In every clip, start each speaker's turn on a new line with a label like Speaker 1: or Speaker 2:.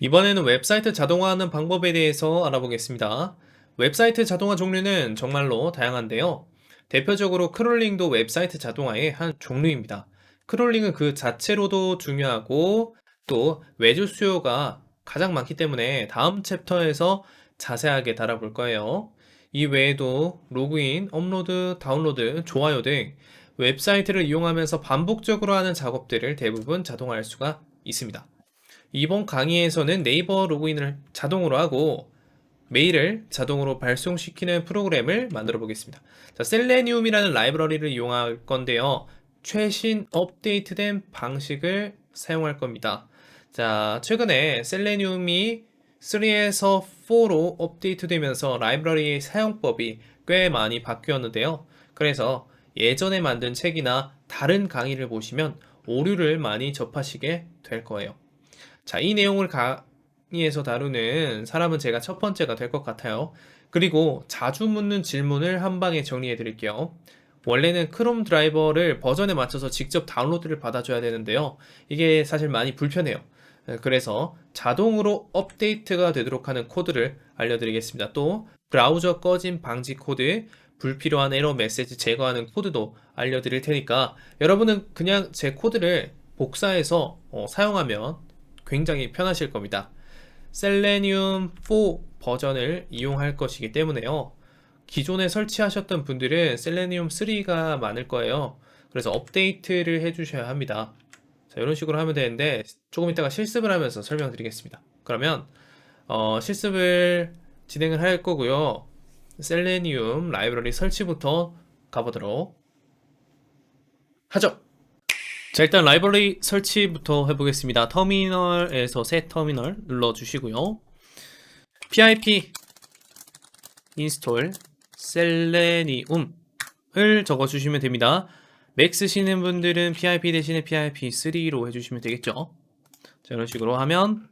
Speaker 1: 이번에는 웹사이트 자동화하는 방법에 대해서 알아보겠습니다. 웹사이트 자동화 종류는 정말로 다양한데요. 대표적으로 크롤링도 웹사이트 자동화의 한 종류입니다. 크롤링은 그 자체로도 중요하고 또 외주 수요가 가장 많기 때문에 다음 챕터에서 자세하게 다뤄볼 거예요. 이 외에도 로그인, 업로드, 다운로드, 좋아요 등 웹사이트를 이용하면서 반복적으로 하는 작업들을 대부분 자동화할 수가 있습니다. 이번 강의에서는 네이버 로그인을 자동으로 하고 메일을 자동으로 발송시키는 프로그램을 만들어 보겠습니다. 자, 셀레니움이라는 라이브러리를 이용할 건데요. 최신 업데이트된 방식을 사용할 겁니다. 자, 최근에 셀레니움이 3에서 4로 업데이트되면서 라이브러리 사용법이 꽤 많이 바뀌었는데요. 그래서 예전에 만든 책이나 다른 강의를 보시면 오류를 많이 접하시게 될 거예요. 자, 이 내용을 강의에서 다루는 사람은 제가 첫 번째가 될 것 같아요. 그리고 자주 묻는 질문을 한 방에 정리해 드릴게요. 원래는 크롬 드라이버를 버전에 맞춰서 직접 다운로드를 받아줘야 되는데요. 이게 사실 많이 불편해요. 그래서 자동으로 업데이트가 되도록 하는 코드를 알려드리겠습니다. 또 브라우저 꺼짐 방지 코드, 불필요한 에러 메시지 제거하는 코드도 알려드릴 테니까 여러분은 그냥 제 코드를 복사해서 사용하면 굉장히 편하실 겁니다. 셀레니움 4 버전을 이용할 것이기 때문에요. 기존에 설치하셨던 분들은 셀레니움 3가 많을 거예요. 그래서 업데이트를 해주셔야 합니다. 자, 이런 식으로 하면 되는데 조금 이따가 실습을 하면서 설명드리겠습니다. 그러면 실습을 진행을 할 거고요. 셀레니움 라이브러리 설치부터 가보도록 하죠. 자, 일단 라이브러리 설치부터 해보겠습니다. 터미널에서 새 터미널 눌러주시고요. pip 인스톨 셀레니움을 적어주시면 됩니다. 맥 쓰시는 분들은 pip 대신에 pip3로 해주시면 되겠죠. 자, 이런 식으로 하면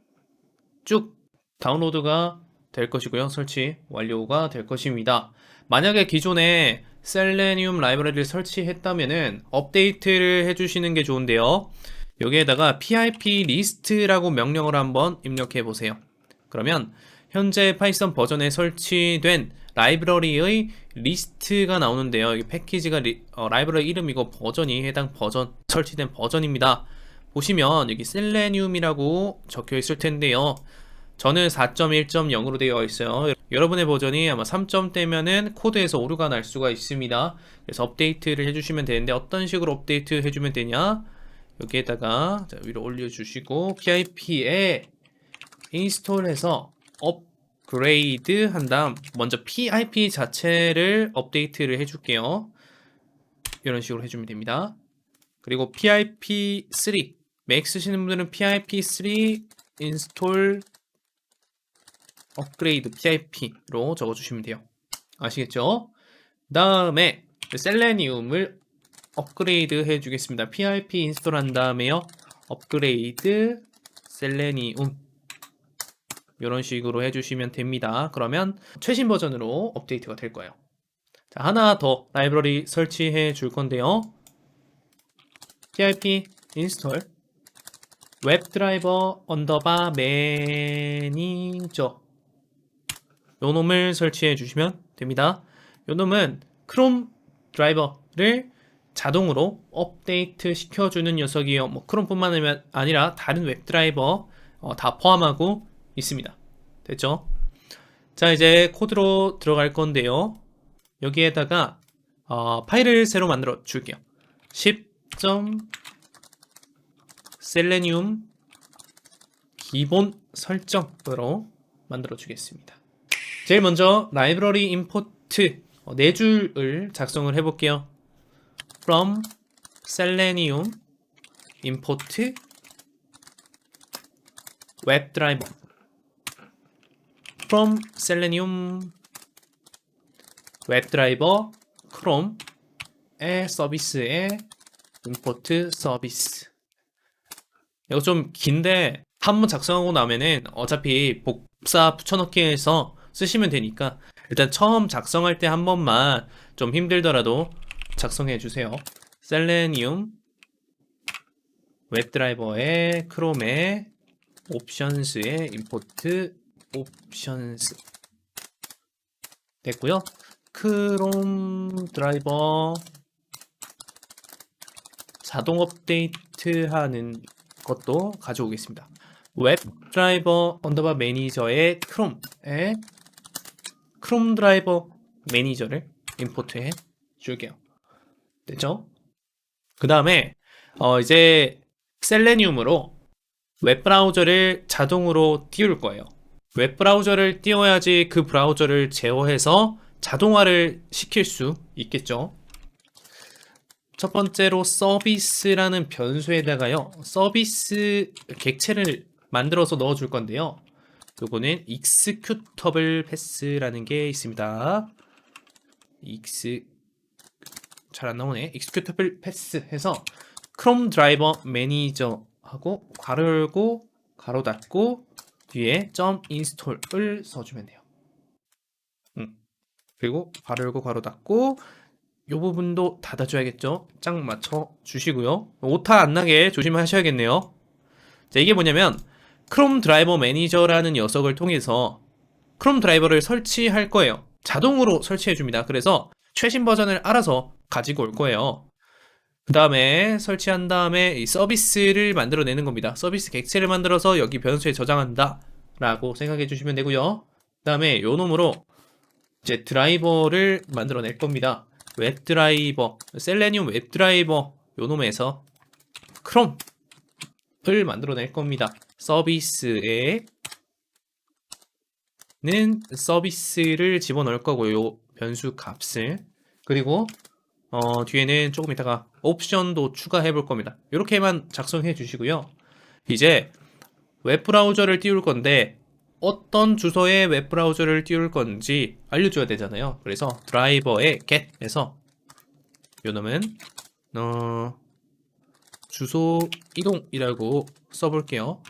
Speaker 1: 쭉 다운로드가 될 것이고요. 설치 완료가 될 것입니다. 만약에 기존에 셀레니움 라이브러리를 설치했다면은 업데이트를 해주시는 게 좋은데요. 여기에다가 pip 리스트라고 명령을 한번 입력해 보세요. 그러면 현재 파이썬 버전에 설치된 라이브러리의 리스트가 나오는데요. 이 패키지가 라이브러리 이름이고 버전이 해당 버전 설치된 버전입니다. 보시면 여기 셀레니움이라고 적혀 있을 텐데요. 저는 4.1.0으로 되어 있어요. 여러분의 버전이 아마 3점대면은 코드에서 오류가 날 수가 있습니다. 그래서 업데이트를 해주시면 되는데 어떤 식으로 업데이트 해주면 되냐? 여기에다가 위로 올려주시고 pip에 인스톨해서 업그레이드 한 다음 먼저 pip 자체를 업데이트를 해줄게요. 이런 식으로 해주면 됩니다. 그리고 pip3 맥 쓰시는 분들은 pip3 인스톨 업그레이드 pip로 적어주시면 돼요. 아시겠죠? 그 다음에 셀레니움을 업그레이드 해주겠습니다. pip 인스톨 한 다음에요. 업그레이드 셀레니움 이런 식으로 해주시면 됩니다. 그러면 최신 버전으로 업데이트가 될 거예요. 자, 하나 더 라이브러리 설치해 줄 건데요. pip 인스톨 웹드라이버 언더바 매니저 요 놈을 설치해 주시면 됩니다. 요 놈은 크롬 드라이버를 자동으로 업데이트 시켜주는 녀석이에요. 뭐 크롬뿐만 아니라 다른 웹드라이버 다 포함하고 있습니다. 됐죠? 자, 이제 코드로 들어갈 건데요. 여기에다가 파일을 새로 만들어 줄게요. 10.selenium 기본 설정으로 만들어 주겠습니다. 제일 먼저 라이브러리 임포트 4줄을 작성을 해볼게요. from selenium import webdriver from selenium webdriver chrome의 서비스에 import 서비스. 이거 좀 긴데 한번 작성하고 나면은 어차피 복사 붙여넣기 해서 쓰시면 되니까 일단 처음 작성할 때 한 번만 좀 힘들더라도 작성해 주세요. 셀레니움 웹드라이버의 크롬에 옵션스에 임포트 옵션스 됐고요. 크롬 드라이버 자동 업데이트 하는 것도 가져오겠습니다. 웹 드라이버 언더바 매니저의 크롬 드라이버 매니저를 임포트해 줄게요. 됐죠? 그 다음에 이제 셀레니움으로 웹브라우저를 자동으로 띄울 거예요. 웹브라우저를 띄워야지 그 브라우저를 제어해서 자동화를 시킬 수 있겠죠. 첫 번째로 서비스라는 변수에다가요, 서비스 객체를 만들어서 넣어줄 건데요. 요거는 executable pass라는 게 있습니다. 잘 안 나오네. executable pass 해서 크롬 드라이버 매니저하고 괄호 열고 괄호 닫고 뒤에 .install을 써주면 돼요. 그리고 괄호 열고 괄호 닫고 이 부분도 닫아줘야겠죠. 짝 맞춰 주시고요. 오타 안 나게 조심하셔야겠네요. 자, 이게 뭐냐면 크롬 드라이버 매니저라는 녀석을 통해서 크롬 드라이버를 설치할 거예요. 자동으로 설치해 줍니다. 그래서 최신 버전을 알아서 가지고 올 거예요. 그 다음에 설치한 다음에 이 서비스를 만들어내는 겁니다. 서비스 객체를 만들어서 여기 변수에 저장한다 라고 생각해 주시면 되고요. 그 다음에 요 놈으로 이제 드라이버를 만들어낼 겁니다. 웹드라이버, 셀레니움 웹드라이버 요 놈에서 크롬을 만들어낼 겁니다. 서비스에는 서비스를 집어넣을 거고요. 요 변수 값을. 그리고 뒤에는 조금 이따가 옵션도 추가해 볼 겁니다. 이렇게만 작성해 주시고요. 이제 웹브라우저를 띄울 건데 어떤 주소에 웹브라우저를 띄울 건지 알려줘야 되잖아요. 그래서 드라이버의 get에서 요놈은 주소 이동이라고 써볼게요.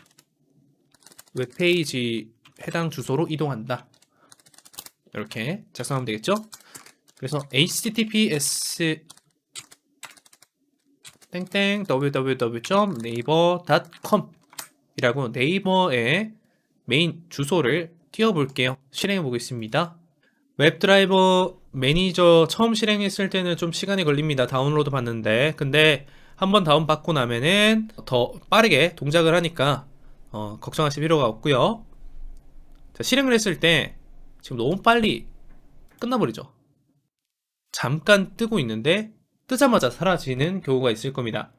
Speaker 1: 웹페이지 해당 주소로 이동한다. 이렇게 작성하면 되겠죠? 그래서 https www.naver.com 이라고 네이버의 메인 주소를 띄워볼게요. 실행해 보겠습니다. 웹드라이버 매니저 처음 실행했을 때는 좀 시간이 걸립니다. 다운로드 받는데. 근데 한번 다운받고 나면은 더 빠르게 동작을 하니까 걱정하실 필요가 없고요. 자, 실행을 했을 때 지금 너무 빨리 끝나버리죠. 잠깐 뜨고 있는데 뜨자마자 사라지는 경우가 있을 겁니다.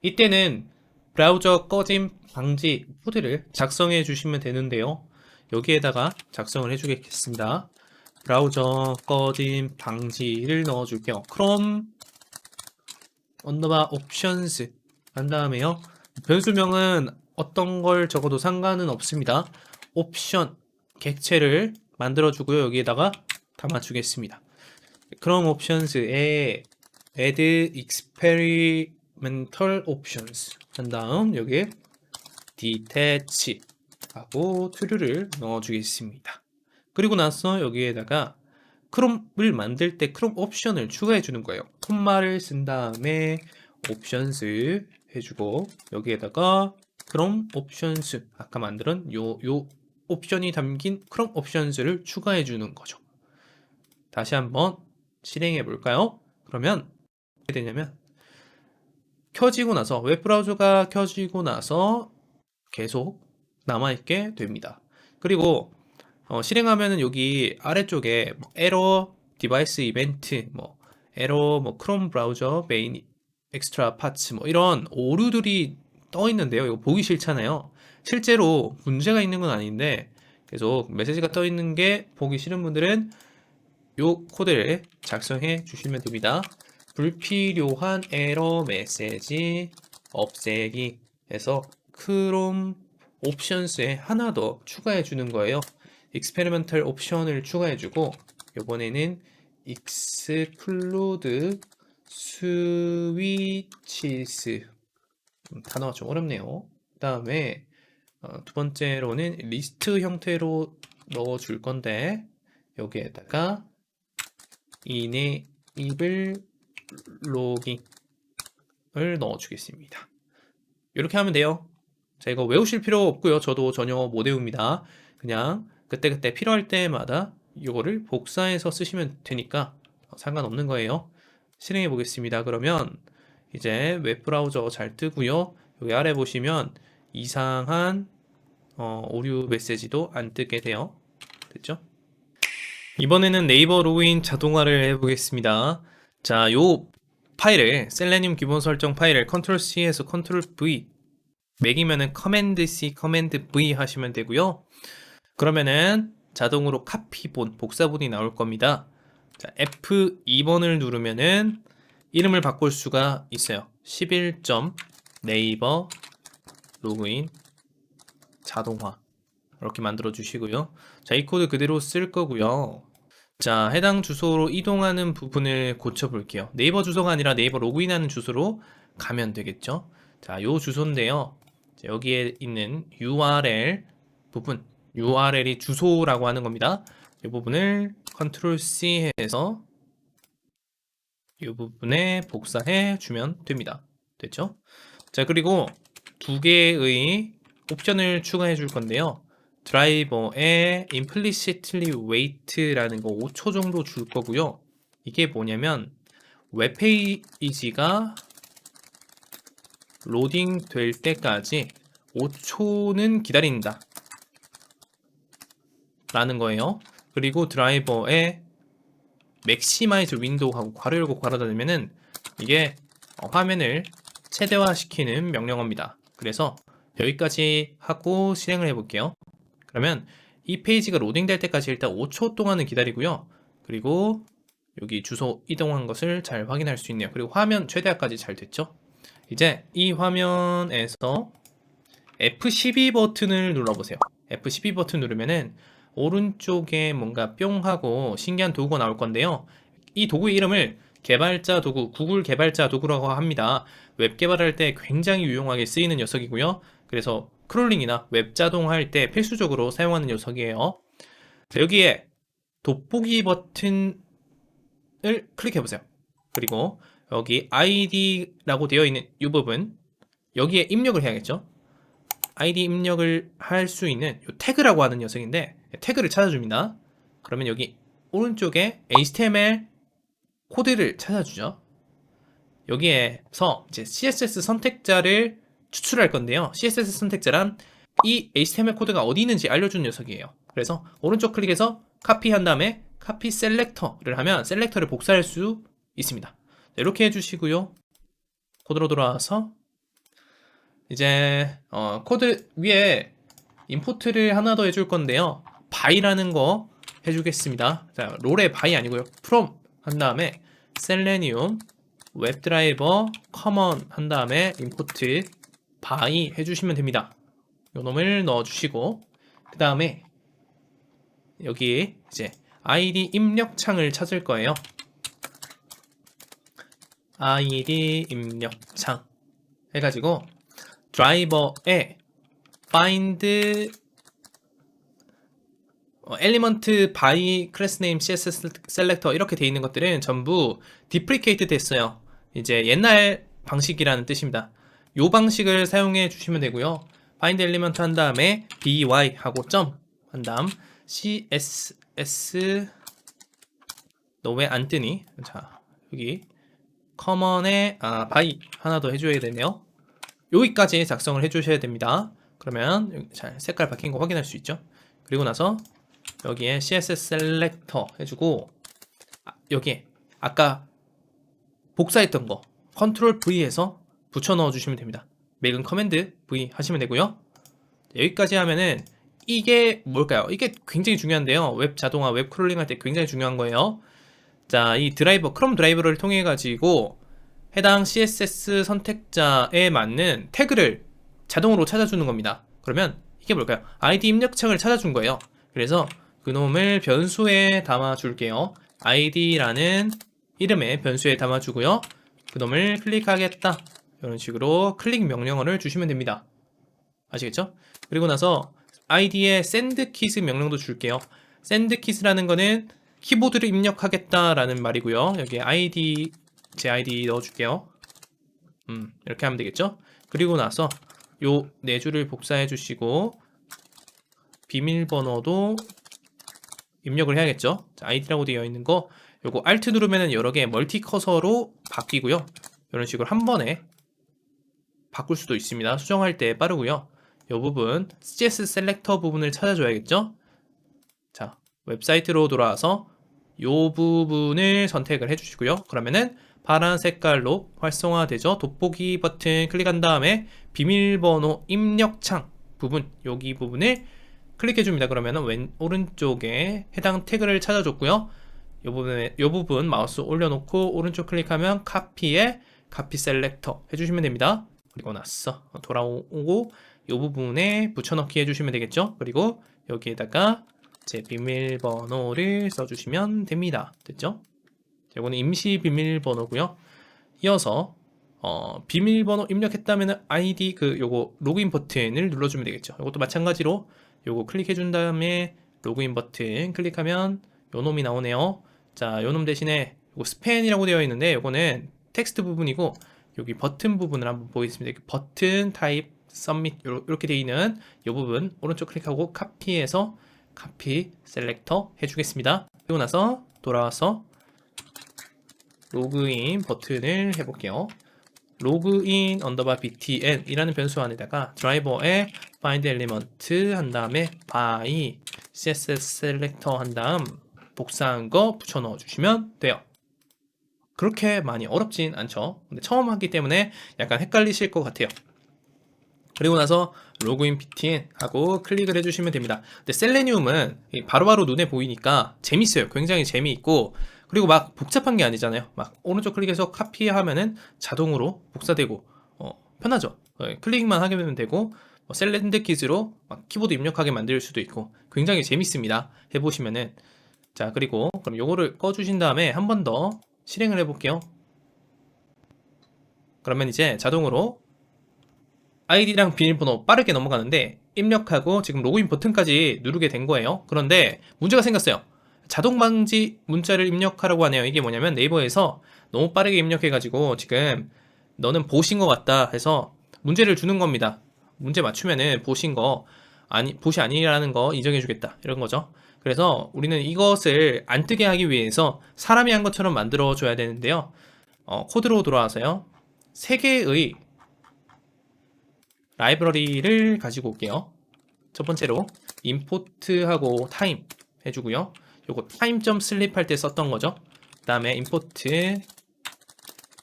Speaker 1: 이때는 브라우저 꺼짐 방지 코드를 작성해 주시면 되는데요. 여기에다가 작성을 해 주겠습니다. 브라우저 꺼짐 방지를 넣어 줄게요. 크롬 언더바 옵션스 한 다음에요. 변수명은 어떤 걸 적어도 상관은 없습니다. 옵션 객체를 만들어 주고요. 여기에다가 담아 주겠습니다. 크롬 옵션스에 add experimental options 한 다음 여기에 detach 하고 true를 넣어 주겠습니다. 그리고 나서 여기에다가 크롬을 만들 때 크롬 옵션을 추가해 주는 거예요. 콤마를 쓴 다음에 옵션스 해주고 여기에다가 크롬 옵션스 아까 만든 요 옵션이 담긴 크롬 옵션스를 추가해 주는 거죠. 다시 한번 실행해 볼까요? 그러면 어떻게 되냐면 켜지고 나서 웹브라우저가 켜지고 나서 계속 남아있게 됩니다. 그리고 실행하면은 여기 아래쪽에 뭐 에러 디바이스 이벤트 뭐 에러 뭐 크롬 브라우저 메인 엑스트라 파츠 뭐 이런 오류들이 떠 있는데요. 이거 보기 싫잖아요. 실제로 문제가 있는 건 아닌데 계속 메시지가 떠 있는 게 보기 싫은 분들은 요 코드를 작성해 주시면 됩니다. 불필요한 에러 메시지 없애기 해서 크롬 옵션스에 하나 더 추가해 주는 거예요. experimental 옵션을 추가해 주고 이번에는 exclude switches 단어가 좀 어렵네요. 그 다음에 두 번째로는 리스트 형태로 넣어 줄 건데 여기에다가 enable logging을 넣어 주겠습니다. 이렇게 하면 돼요. 자, 이거 외우실 필요 없고요. 저도 전혀 못 외웁니다. 그냥 그때그때 필요할 때마다 이거를 복사해서 쓰시면 되니까 상관없는 거예요. 실행해 보겠습니다. 그러면 이제 웹브라우저 잘 뜨고요. 여기 아래 보시면 이상한 오류 메시지도 안 뜨게 돼요. 됐죠? 이번에는 네이버 로그인 자동화를 해보겠습니다. 자, 요 파일을 셀레늄 기본 설정 파일을 컨트롤 C에서 컨트롤 V, 맥이면은 커맨드 C, 커맨드 V 하시면 되고요. 그러면은 자동으로 카피본, 복사본이 나올 겁니다. 자, F2번을 누르면은 이름을 바꿀 수가 있어요. 11점 네이버 로그인 자동화 이렇게 만들어 주시고요. 자, 이 코드 그대로 쓸 거고요. 자, 해당 주소로 이동하는 부분을 고쳐 볼게요. 네이버 주소가 아니라 네이버 로그인하는 주소로 가면 되겠죠. 자, 요 주소인데요. 자, 여기에 있는 URL 부분, URL이 주소라고 하는 겁니다. 이 부분을 컨트롤 C 해서 이 부분에 복사해 주면 됩니다. 됐죠? 자, 그리고 두 개의 옵션을 추가해 줄 건데요. 드라이버에 implicitly wait라는 거 5초 정도 줄 거고요. 이게 뭐냐면 웹페이지가 로딩 될 때까지 5초는 기다린다 라는 거예요. 그리고 드라이버에 maximize window하고 괄호 열고 괄호 닫으면은 이게 화면을 최대화시키는 명령어입니다. 그래서 여기까지 하고 실행을 해볼게요. 그러면 이 페이지가 로딩될 때까지 일단 5초 동안은 기다리고요. 그리고 여기 주소 이동한 것을 잘 확인할 수 있네요. 그리고 화면 최대화까지 잘 됐죠? 이제 이 화면에서 F12 버튼을 눌러보세요. F12 버튼 누르면은 오른쪽에 뭔가 뿅 하고 신기한 도구가 나올 건데요. 이 도구의 이름을 개발자 도구, 구글 개발자 도구라고 합니다. 웹 개발할 때 굉장히 유용하게 쓰이는 녀석이고요. 그래서 크롤링이나 웹 자동화할 때 필수적으로 사용하는 녀석이에요. 자, 여기에 돋보기 버튼을 클릭해 보세요. 그리고 여기 ID라고 되어 있는 이 부분, 여기에 입력을 해야겠죠. 아이디 입력을 할 수 있는 이 태그라고 하는 녀석인데 태그를 찾아줍니다. 그러면 여기 오른쪽에 HTML 코드를 찾아주죠. 여기에서 이제 CSS 선택자를 추출할 건데요. CSS 선택자란 이 HTML 코드가 어디 있는지 알려주는 녀석이에요. 그래서 오른쪽 클릭해서 카피한 다음에 카피 셀렉터를 하면 셀렉터를 복사할 수 있습니다. 이렇게 해주시고요. 코드로 돌아와서 이제 코드 위에 임포트를 하나 더 해줄 건데요. by라는 거 해주겠습니다. 자, 롤의 by 아니고요. from 한 다음에 셀레니움 웹드라이버 커먼 한 다음에 임포트 by 해주시면 됩니다. 요 놈을 넣어주시고 그 다음에 여기 이제 ID 입력 창을 찾을 거예요. ID 입력 창 해가지고 드라이버에 find element by class name css selector 이렇게 돼 있는 것들은 전부 deprecate 됐어요. 이제 옛날 방식이라는 뜻입니다. 요 방식을 사용해 주시면 되고요. find element 한 다음에 by 하고 점 한 다음 css 너 왜 안 뜨니? 자, 여기 common에 by 하나 더 해줘야 되네요. 여기까지 작성을 해주셔야 됩니다. 그러면 잘 색깔 바뀐 거 확인할 수 있죠. 그리고 나서 여기에 CSS 셀렉터 해주고 여기에 아까 복사했던 거 컨트롤 V에서 붙여 넣어 주시면 됩니다. 맥은 커맨드 V 하시면 되고요. 여기까지 하면은 이게 뭘까요? 이게 굉장히 중요한데요. 웹 자동화, 웹 크롤링 할 때 굉장히 중요한 거예요. 자, 이 드라이버, 크롬 드라이버를 통해 가지고 해당 CSS 선택자에 맞는 태그를 자동으로 찾아주는 겁니다. 그러면 이게 뭘까요? ID 입력창을 찾아준 거예요. 그래서 그놈을 변수에 담아줄게요. ID라는 이름의 변수에 담아주고요. 그놈을 클릭하겠다. 이런 식으로 클릭 명령어를 주시면 됩니다. 아시겠죠? 그리고 나서 ID에 sendKit 명령도 줄게요. sendKit라는 거는 키보드를 입력하겠다라는 말이고요. 여기 제 ID 넣어줄게요. 이렇게 하면 되겠죠? 그리고 나서 요 네 줄을 복사해 주시고 비밀번호도 입력을 해야겠죠. 자, 아이디라고 되어 있는 거 요거 Alt 누르면은 여러 개 멀티 커서로 바뀌고요. 이런 식으로 한 번에 바꿀 수도 있습니다. 수정할 때 빠르고요. 요 부분 CSS 셀렉터 부분을 찾아줘야겠죠. 자, 웹사이트로 돌아와서 요 부분을 선택을 해주시고요. 그러면은 파란 색깔로 활성화되죠. 돋보기 버튼 클릭한 다음에 비밀번호 입력창 부분, 여기 부분을 클릭해 줍니다. 그러면은 오른쪽에 해당 태그를 찾아줬고요. 요 부분 마우스 올려놓고 오른쪽 클릭하면 카피에 카피 셀렉터 해주시면 됩니다. 그리고 나서 돌아오고 요 부분에 붙여넣기 해주시면 되겠죠. 그리고 여기에다가 제 비밀번호를 써주시면 됩니다. 됐죠? 이거는 임시 비밀번호고요. 이어서 비밀번호 입력했다면 아이디 요거 로그인 버튼을 눌러주면 되겠죠. 이것도 마찬가지로 요거 클릭해 준 다음에 로그인 버튼 클릭하면 요 놈이 나오네요. 자, 요 놈 대신에 요거 스팬이라고 되어 있는데 요거는 텍스트 부분이고 여기 버튼 부분을 한번 보겠습니다. 버튼 타입 서밋 이렇게 되어 있는 이 부분 오른쪽 클릭하고 카피해서 카피 셀렉터 해주겠습니다. 그리고 나서 돌아와서 로그인 버튼을 해볼게요. 로그인 언더바 btn 이라는 변수 안에다가 드라이버에 find element 한 다음에 by css 셀렉터 한 다음 복사한 거 붙여 넣어 주시면 돼요. 그렇게 많이 어렵진 않죠. 근데 처음 하기 때문에 약간 헷갈리실 것 같아요. 그리고 나서 로그인 btn 하고 클릭을 해주시면 됩니다. 근데 셀레니움은 바로바로 눈에 보이니까 재밌어요. 굉장히 재미있고, 그리고 막 복잡한 게 아니잖아요. 막 오른쪽 클릭해서 카피하면은 자동으로 복사되고 편하죠. 클릭만 하면 되고 셀렌드킷으로 막 키보드 입력하게 만들 수도 있고 굉장히 재밌습니다. 해보시면은. 자, 그리고 그럼 요거를 꺼주신 다음에 한 번 더 실행을 해볼게요. 그러면 이제 자동으로 아이디랑 비밀번호 빠르게 넘어가는데 입력하고 지금 로그인 버튼까지 누르게 된 거예요. 그런데 문제가 생겼어요. 자동 방지 문자를 입력하라고 하네요. 이게 뭐냐면 네이버에서 너무 빠르게 입력해가지고 지금 너는 보신 것 같다 해서 문제를 주는 겁니다. 문제 맞추면은 보시 아니라는 거 인정해주겠다 이런 거죠. 그래서 우리는 이것을 안 뜨게 하기 위해서 사람이 한 것처럼 만들어 줘야 되는데요. 코드로 돌아와서요. 3개의 라이브러리를 가지고 올게요. 첫 번째로 import하고 time 해주고요. 요거 time.sleep 할 때 썼던 거죠. 그 다음에 import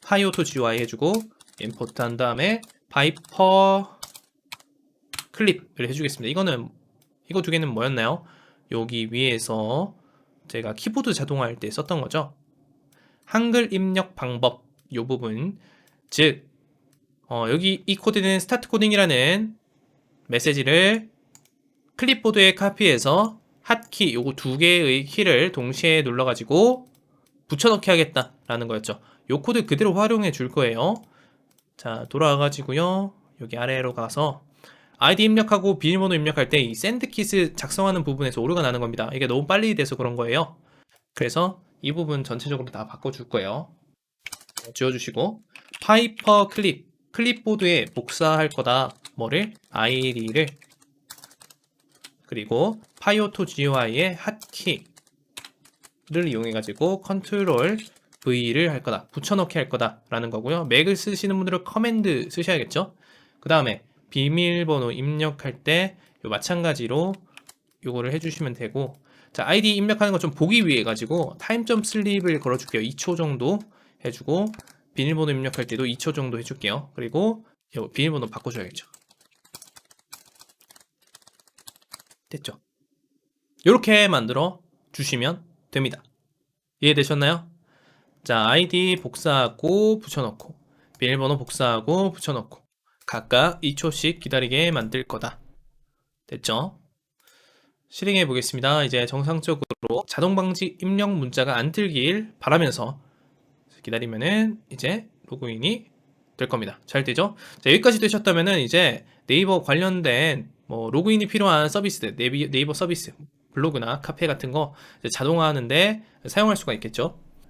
Speaker 1: pyauto.gui 해주고 import 한 다음에 viper clip을 해주겠습니다. 이거 두 개는 뭐였나요? 여기 위에서 제가 키보드 자동화할 때 썼던 거죠. 한글 입력 방법 요 부분, 즉 여기 이 코드는 스타트 코딩이라는 메시지를 클립보드에 카피해서 핫키 요거 2개의 키를 동시에 눌러가지고 붙여넣기 하겠다라는 거였죠. 요 코드 그대로 활용해 줄 거예요. 자, 돌아와가지고요. 여기 아래로 가서 아이디 입력하고 비밀번호 입력할 때 이 샌드킷을 작성하는 부분에서 오류가 나는 겁니다. 이게 너무 빨리 돼서 그런 거예요. 그래서 이 부분 전체적으로 다 바꿔줄 거예요. 지워주시고 파이퍼 클립보드에 복사할 거다. 뭐를? 아이디를, 그리고 파이오토 GUI의 핫키를 이용해가지고 컨트롤 V를 할 거다. 붙여넣기 할 거다 라는 거고요. 맥을 쓰시는 분들은 커맨드 쓰셔야겠죠. 그 다음에 비밀번호 입력할 때 마찬가지로 요거를 해주시면 되고, 자, 아이디 입력하는 거 좀 보기 위해 가지고 time.sleep을 걸어줄게요. 2초 정도 해주고, 비밀번호 입력할 때도 2초 정도 해줄게요. 그리고 비밀번호 바꿔줘야겠죠. 됐죠? 이렇게 만들어 주시면 됩니다. 이해되셨나요? 자, 아이디 복사하고 붙여넣고, 비밀번호 복사하고 붙여넣고, 각각 2초씩 기다리게 만들 거다. 됐죠? 실행해 보겠습니다. 이제 정상적으로 자동 방지 입력 문자가 안 뜨길 바라면서 기다리면은 이제 로그인이 될 겁니다. 잘 되죠? 자, 여기까지 되셨다면은 이제 네이버 관련된 로그인이 필요한 서비스들, 네이버 서비스, 블로그나 카페 같은 거 자동화하는데 사용할 수가 있겠죠?